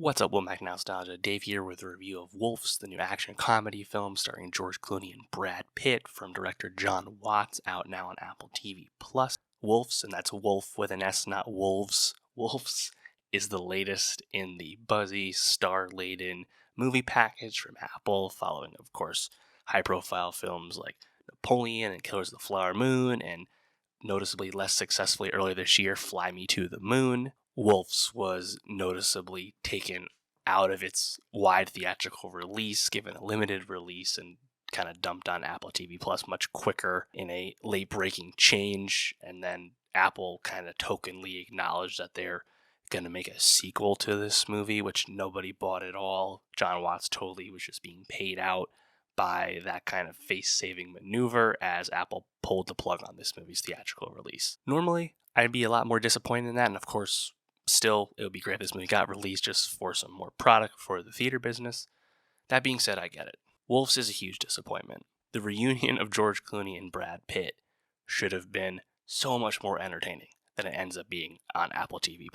What's up, Will Mac Nowstalgia? Dave here with a review of Wolves, the new action comedy film starring George Clooney and Brad Pitt from director John Watts, out now on Apple TV+. Wolves, and that's Wolf with an S, not Wolves. Wolves is the latest in the buzzy, star-laden movie package from Apple, following, of course, high-profile films like Napoleon and Killers of the Flower Moon, and noticeably less successfully earlier this year, Fly Me to the Moon. Wolves was noticeably taken out of its wide theatrical release, given a limited release, and kind of dumped on Apple TV Plus much quicker in a late-breaking change. And then Apple kind of tokenly acknowledged that they're going to make a sequel to this movie, which nobody bought at all. John Watts totally was just being paid out by that kind of face-saving maneuver as Apple pulled the plug on this movie's theatrical release. Normally, I'd be a lot more disappointed in that, and of course, still, it would be great if this movie got released just for some more product for the theater business. That being said, I get it. Wolves is a huge disappointment. The reunion of George Clooney and Brad Pitt should have been so much more entertaining than it ends up being on Apple TV+.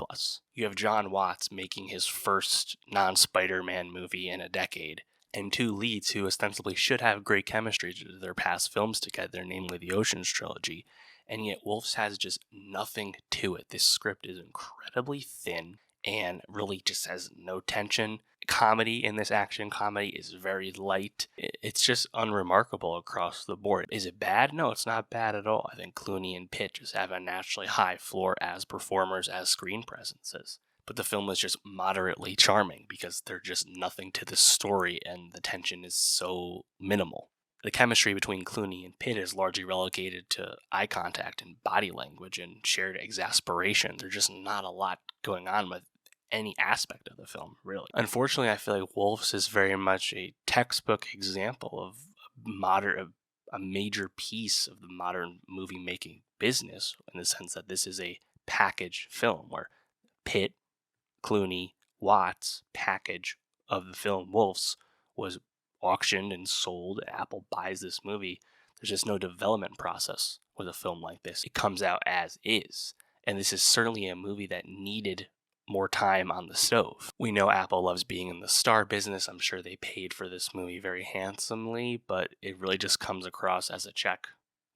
You have John Watts making his first non-Spider-Man movie in a decade, and two leads who ostensibly should have great chemistry due to their past films together, namely the Ocean's trilogy, and yet Wolves has just nothing to it. This script is incredibly thin and really just has no tension. Comedy in this action comedy is very light. It's just unremarkable across the board. Is it bad? No, it's not bad at all. I think Clooney and Pitt just have a naturally high floor as performers, as screen presences. But the film is just moderately charming because there's just nothing to the story and the tension is so minimal. The chemistry between Clooney and Pitt is largely relegated to eye contact and body language and shared exasperation. There's just not a lot going on with any aspect of the film, really. Unfortunately, I feel like Wolves is very much a textbook example of a major piece of the modern movie-making business, in the sense that this is a package film where Pitt, Clooney, Watts package of the film Wolves was auctioned and sold. Apple buys this movie. There's just no development process with a film like this. It comes out as is. And this is certainly a movie that needed more time on the stove. We know Apple loves being in the star business. I'm sure they paid for this movie very handsomely, but it really just comes across as a check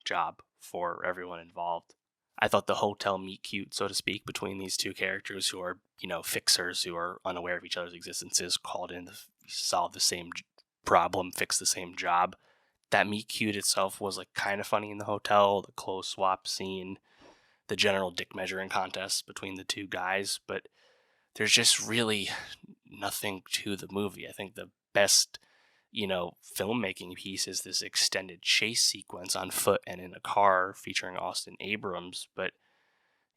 job for everyone involved. I thought the hotel meet cute, so to speak, between these two characters who are, fixers who are unaware of each other's existences, called in to solve the same problem, fix the same job. That meet cute itself was kind of funny in the hotel, the clothes swap scene, the general dick measuring contest between the two guys, but there's just really nothing to the movie. I think the best filmmaking piece is this extended chase sequence on foot and in a car featuring Austin Abrams, but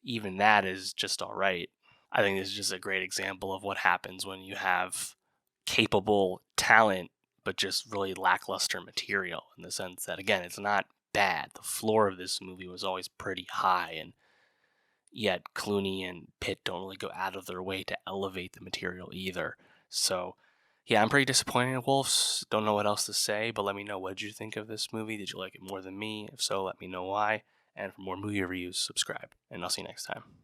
even that is just all right. I think this is just a great example of what happens when you have capable talent, but just really lackluster material, in the sense that, again, it's not bad. The floor of this movie was always pretty high, and yet Clooney and Pitt don't really go out of their way to elevate the material either. So yeah, I'm pretty disappointed in Wolves. Don't know what else to say, but let me know, what did you think of this movie? Did you like it more than me? If so, let me know why. And for more movie reviews, subscribe. And I'll see you next time.